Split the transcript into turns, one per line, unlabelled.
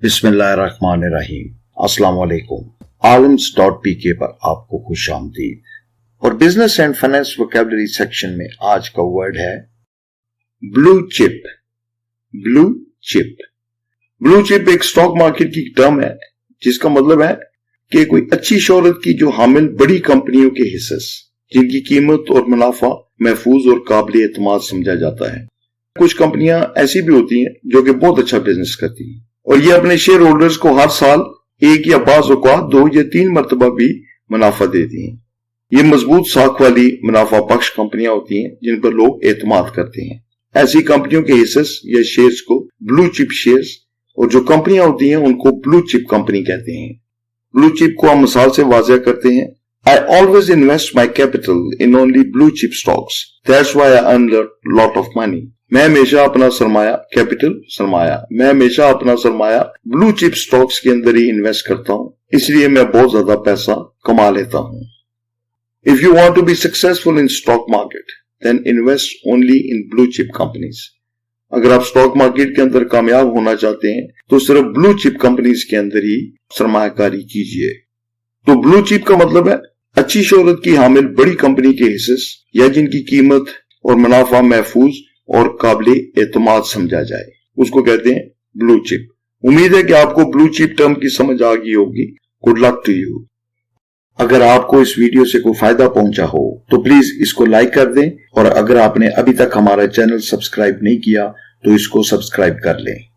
बिस्मिल्लाहिर्रहमानिर्रहीम। अस्सलाम वालेकुम। आलम्स.pk पर आपको खुश आमदीद। और business and finance vocabulary section में आज का वर्ड है blue chip. Blue chip. Blue chip एक स्टॉक मार्केट की टर्म है जिसका मतलब है कि कोई अच्छी शोहरत की जो हामिल बड़ी कंपनियों के हिस्से जिनकी कीमत और मुनाफा महफूज और काबिल एतमाद समझा जाता है। कुछ कंपनियां ऐसी भी होती हैं जो कि बहुत अच्छा बिजनेस करती हैं और ये अपने शेयर होल्डर्स को हर साल एक या बाज़ औक़ात 2 या 3 मरतबा भी मुनाफा देती हैं। ये मजबूत साख वाली मुनाफा बख्श कंपनियां होती हैं जिन पर लोग एतमाद करते हैं। ऐसी कंपनियों के हिस्से या शेयर्स को ब्लू चिप शेयर्स और जो कंपनियां होती हैं उनको ब्लू चिप कंपनी कहते हैं। ब्लू चिप को हम मिसाल से वाज़ेह करते हैं। I always invest my capital in only blue chip stocks. That's why I earn a lot of money. मैं हमेशा अपना सरमाया ब्लू चिप स्टॉक्स के अंदर ही इन्वेस्ट करता हूं, इसलिए मैं बहुत ज्यादा पैसा कमा लेता हूं। If you want to be successful in stock market, then invest only in blue chip companies. अगर आप स्टॉक मार्केट के अंदर कामयाब होना चाहते हैं तो सिर्फ ब्लू चिप कंपनीज के अंदर ही सरमायाकारी कीजिए। तो ब्लू चिप का मतलब है अच्छी शोहरत की हामिल बड़ी कंपनी के हिस्से या जिनकी कीमत और मुनाफा महफूज और काबिल एतमाद समझा जाए, उसको कहते हैं ब्लू चिप। उम्मीद है कि आपको ब्लू चिप टर्म की समझ आ गई होगी। Good luck to you. अगर आपको इस वीडियो से कोई फायदा पहुंचा हो तो प्लीज इसको लाइक कर दें और अगर आपने अभी तक हमारा चैनल सब्सक्राइब नहीं किया तो इसको सब्सक्राइब कर लें।